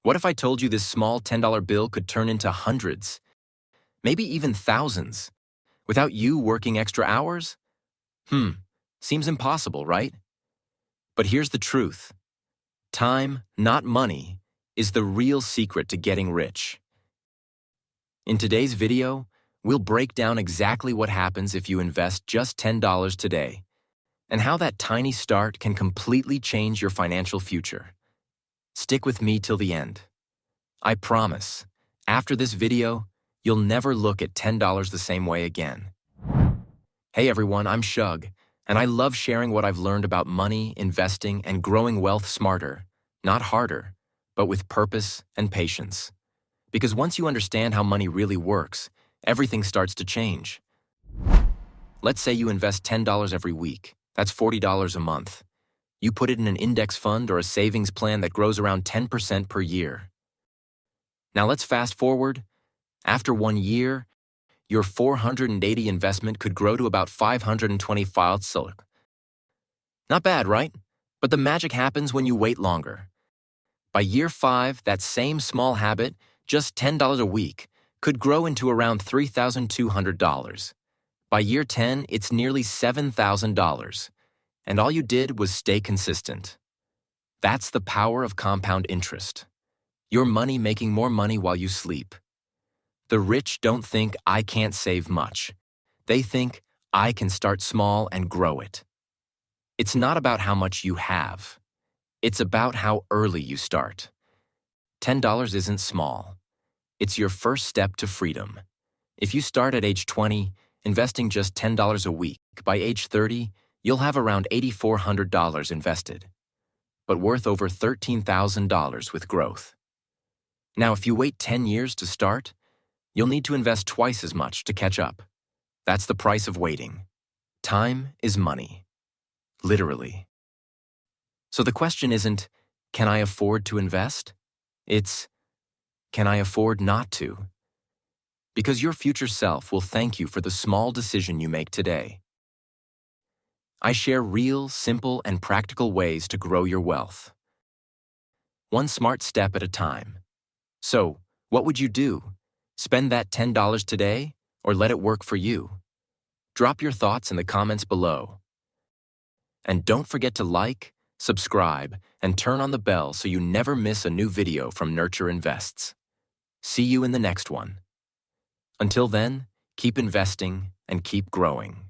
What if I told you this small $10 bill could turn into hundreds, maybe even thousands, without you working extra hours? Seems impossible, right? But here's the truth. Time, not money, is the real secret to getting rich. In today's video, we'll break down exactly what happens if you invest just $10 today, and how that tiny start can completely change your financial future. Stick with me till the end. I promise, after this video, you'll never look at $10 the same way again. Hey everyone, I'm Shug, and I love sharing what I've learned about money, investing, and growing wealth smarter, not harder, but with purpose and patience. Because once you understand how money really works, everything starts to change. Let's say you invest $10 every week. That's $40 a month. You put it in an index fund or a savings plan that grows around 10% per year. Now let's fast forward. After 1 year, your 480 investment could grow to about 525. Not bad, right? But the magic happens when you wait longer. By year 5, that same small habit, just $10 a week, could grow into around $3,200. By year 10, it's nearly $7,000. And all you did was stay consistent. That's the power of compound interest. Your money making more money while you sleep. The rich don't think I can't save much. They think I can start small and grow it. It's not about how much you have. It's about how early you start. $10 isn't small. It's your first step to freedom. If you start at age 20, investing just $10 a week, by age 30, you'll have around $8,400 invested, but worth over $13,000 with growth. Now, if you wait 10 years to start, you'll need to invest twice as much to catch up. That's the price of waiting. Time is money. Literally. So the question isn't, can I afford to invest? It's, can I afford not to? Because your future self will thank you for the small decision you make today. I share real, simple, and practical ways to grow your wealth. One smart step at a time. So, what would you do? Spend that $10 today, or let it work for you? Drop your thoughts in the comments below. And don't forget to like, subscribe, and turn on the bell so you never miss a new video from Nurture Invests. See you in the next one. Until then, keep investing and keep growing.